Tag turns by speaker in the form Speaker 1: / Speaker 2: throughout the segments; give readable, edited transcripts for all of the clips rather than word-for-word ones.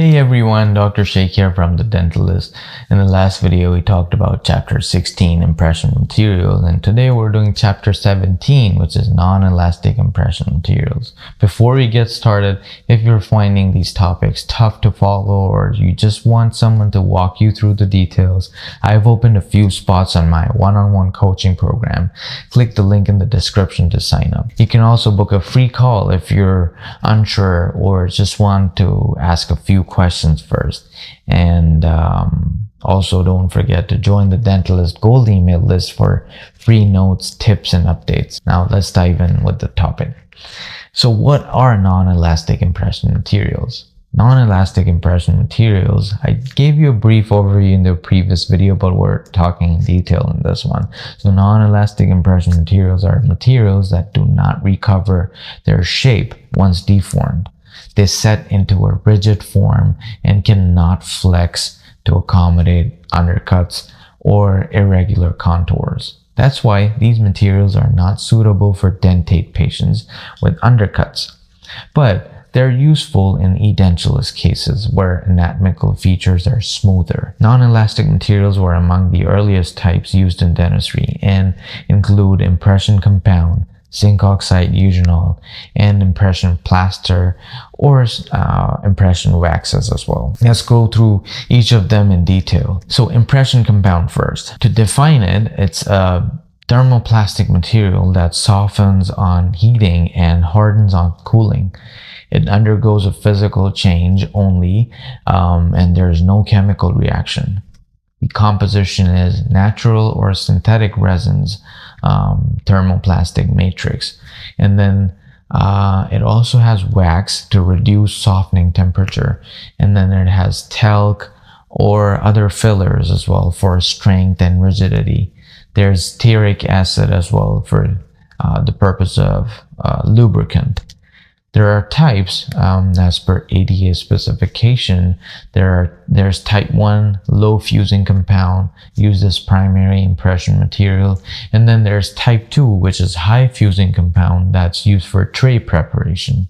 Speaker 1: Hey everyone, Dr. Shaikh here from The Dentalist. In the last video, we talked about chapter 16, impression materials, and today we're doing chapter 17, which is non-elastic impression materials. Before we get started, if you're finding these topics tough to follow or you just want someone to walk you through the details, I've opened a few spots on my one-on-one coaching program. Click the link in the description to sign up. You can also book a free call if you're unsure or just want to ask a few questions first. And also don't forget to join the Dentalist Gold email list for free notes, tips, and updates. Now let's dive in with the topic. So what are non-elastic impression materials? Non-elastic impression materials, I gave you a brief overview in the previous video, but we're talking in detail in this one. So non-elastic impression materials are materials that do not recover their shape once deformed. They set into a rigid form and cannot flex to accommodate undercuts or irregular contours. That's why these materials are not suitable for dentate patients with undercuts. But they're useful in edentulous cases where anatomical features are smoother. Non-elastic materials were among the earliest types used in dentistry and include impression compound, zinc oxide-eugenol, and impression plaster or impression waxes as well. Let's go through each of them in detail. So impression compound first. To define it, it's a thermoplastic material that softens on heating and hardens on cooling. It undergoes a physical change only, and there's no chemical reaction. The composition is natural or synthetic resins, thermoplastic matrix, and then it also has wax to reduce softening temperature, and then it has talc or other fillers as well for strength and rigidity. There's stearic acid as well for the purpose of lubricant. There are types as per ADA specification. There's type 1 low fusing compound used as primary impression material, and then there's type 2, which is high fusing compound that's used for tray preparation.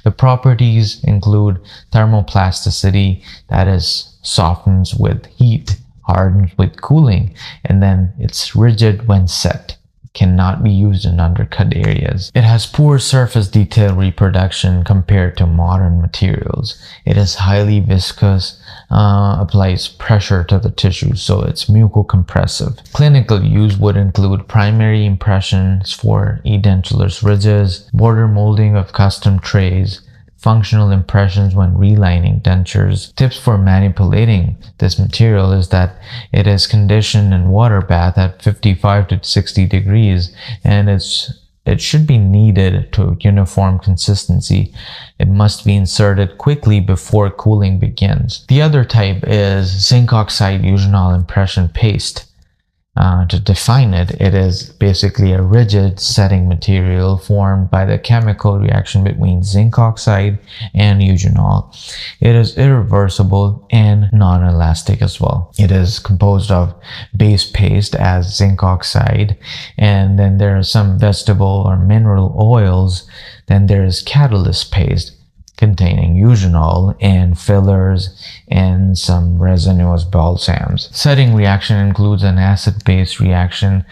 Speaker 1: The properties include thermoplasticity, that is softens with heat, hardens with cooling, and then it's rigid when set. Cannot be used in undercut areas. It has poor surface detail reproduction compared to modern materials. It is highly viscous, applies pressure to the tissue, so it's mucocompressive. Clinical use would include primary impressions for edentulous ridges, border molding of custom trays, functional impressions when relining dentures. Tips for manipulating this material is that it is conditioned in water bath at 55 to 60 degrees, and it should be kneaded to uniform consistency. It must be inserted quickly before cooling begins. The other type is zinc oxide-Eugenol impression paste. To define it, it is basically a rigid setting material formed by the chemical reaction between zinc oxide and eugenol. It is irreversible and non-elastic as well. It is composed of base paste as zinc oxide, and then there are some vegetable or mineral oils. Then there is catalyst paste containing eugenol and fillers and some resinous balsams. Setting reaction includes an acid-base reaction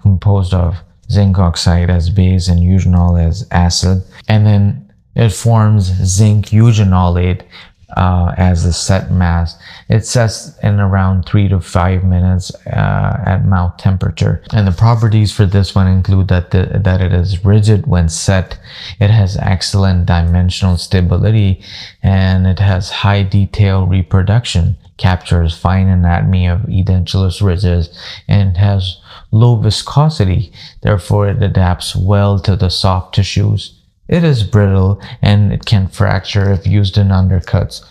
Speaker 1: composed of zinc oxide as base and eugenol as acid, and then it forms zinc eugenolate as a set mass. It sets in around 3 to 5 minutes at mouth temperature. And the properties for this one include that it is rigid when set, it has excellent dimensional stability, and it has high detail reproduction, captures fine anatomy of edentulous ridges, and has low viscosity. Therefore, it adapts well to the soft tissues. It is brittle and it can fracture if used in undercuts,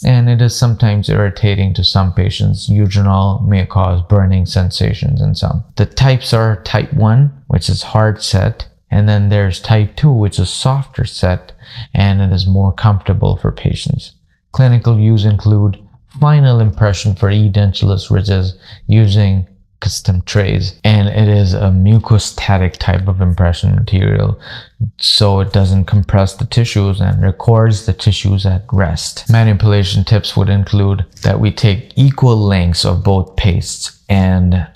Speaker 1: and it is sometimes irritating to some patients. Eugenol may cause burning sensations in some. The types are type 1, which is hard set, and then there's type 2, which is softer set, and it is more comfortable for patients. Clinical use include final impression for edentulous ridges using custom trays, and it is a mucostatic type of impression material, so it doesn't compress the tissues and records the tissues at rest. Manipulation tips would include that we take equal lengths of both pastes, and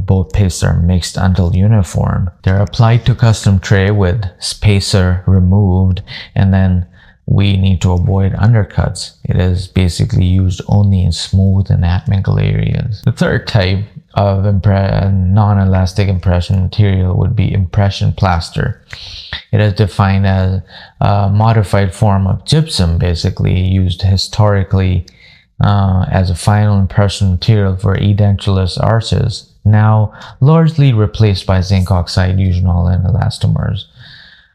Speaker 1: both pastes are mixed until uniform. They're applied to custom tray with spacer removed, and then we need to avoid undercuts. It is basically used only in smooth and atmical areas. The third type of non-elastic impression material would be impression plaster. It is defined as a modified form of gypsum, basically used historically as a final impression material for edentulous arches, now largely replaced by zinc oxide-Eugenol and elastomers,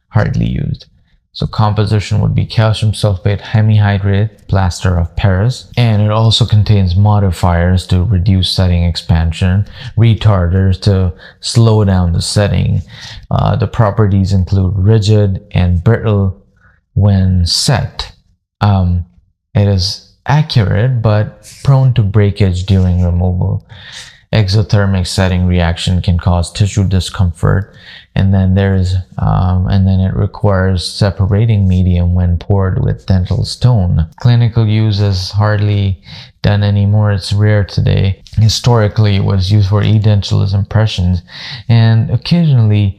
Speaker 1: hardly used. So composition would be calcium sulfate hemihydrate, plaster of Paris, and it also contains modifiers to reduce setting expansion, retarders to slow down the setting. The properties include rigid and brittle when set. It is accurate but prone to breakage during removal. Exothermic setting reaction can cause tissue discomfort, and then it requires separating medium when poured with dental stone. Clinical use is hardly done anymore. It's rare today. Historically, it was used for edentulous impressions and occasionally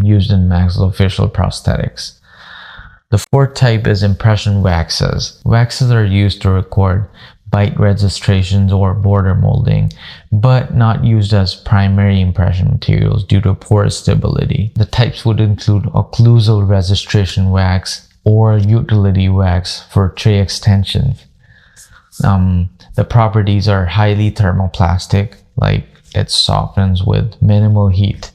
Speaker 1: used in maxillofacial prosthetics. The fourth type is impression waxes. Waxes are used to record bite registrations or border molding, but not used as primary impression materials due to poor stability. The types would include occlusal registration wax or utility wax for tray extension. The properties are highly thermoplastic, like it softens with minimal heat.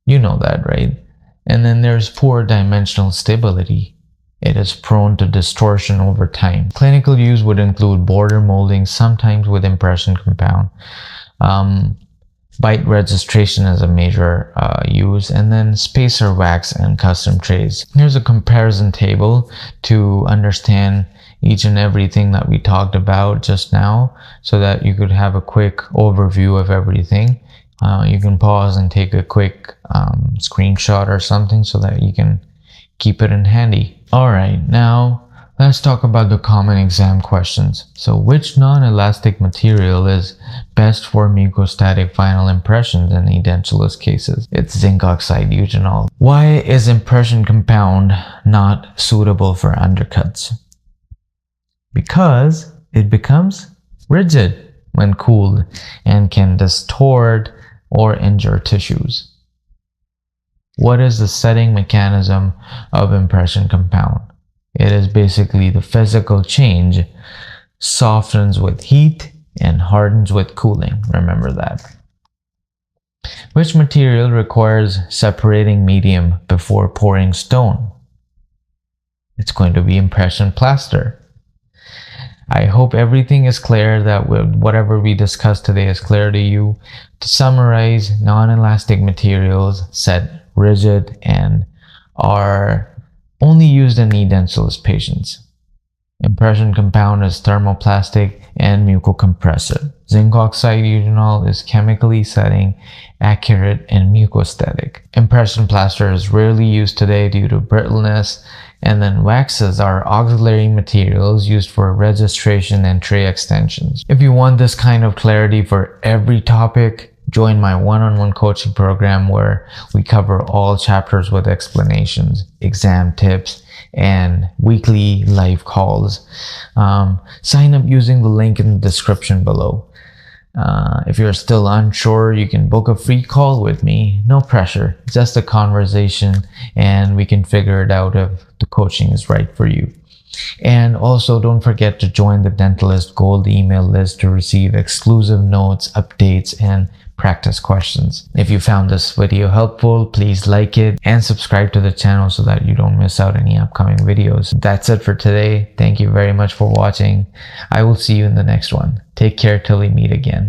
Speaker 1: You know that, right? And then there's poor dimensional stability. It is prone to distortion over time. Clinical use would include border molding, sometimes with impression compound. Bite registration is a major use, and then spacer wax and custom trays. Here's a comparison table to understand each and everything that we talked about just now, so that you could have a quick overview of everything. You can pause and take a quick screenshot or something so that you can keep it in handy. Alright, now let's talk about the common exam questions. So which non-elastic material is best for mucostatic final impressions in edentulous cases? It's zinc oxide-Eugenol. Why is impression compound not suitable for undercuts? Because it becomes rigid when cooled and can distort or injure tissues. What is the setting mechanism of impression compound? It is basically the physical change, softens with heat and hardens with cooling. Remember that. Which material requires separating medium before pouring stone? It's going to be impression plaster. I hope everything is clear, that whatever we discussed today is clear to you. To summarize, non-elastic materials set rigid and are only used in edentulous patients. Impression compound is thermoplastic and mucocompressive. Zinc oxide-Eugenol is chemically setting, accurate, and mucostatic. Impression plaster is rarely used today due to brittleness, and then waxes are auxiliary materials used for registration and tray extensions. If you want this kind of clarity for every topic, join my one-on-one coaching program where we cover all chapters with explanations, exam tips, and weekly live calls. Sign up using the link in the description below. If you're still unsure, you can book a free call with me. No pressure, just a conversation, and we can figure it out if the coaching is right for you. And also, don't forget to join the Dentalist Gold email list to receive exclusive notes, updates, and practice questions. If you found this video helpful, please like it and subscribe to the channel so that you don't miss out any upcoming videos. That's it for today. Thank you very much for watching. I will see you in the next one. Take care till we meet again.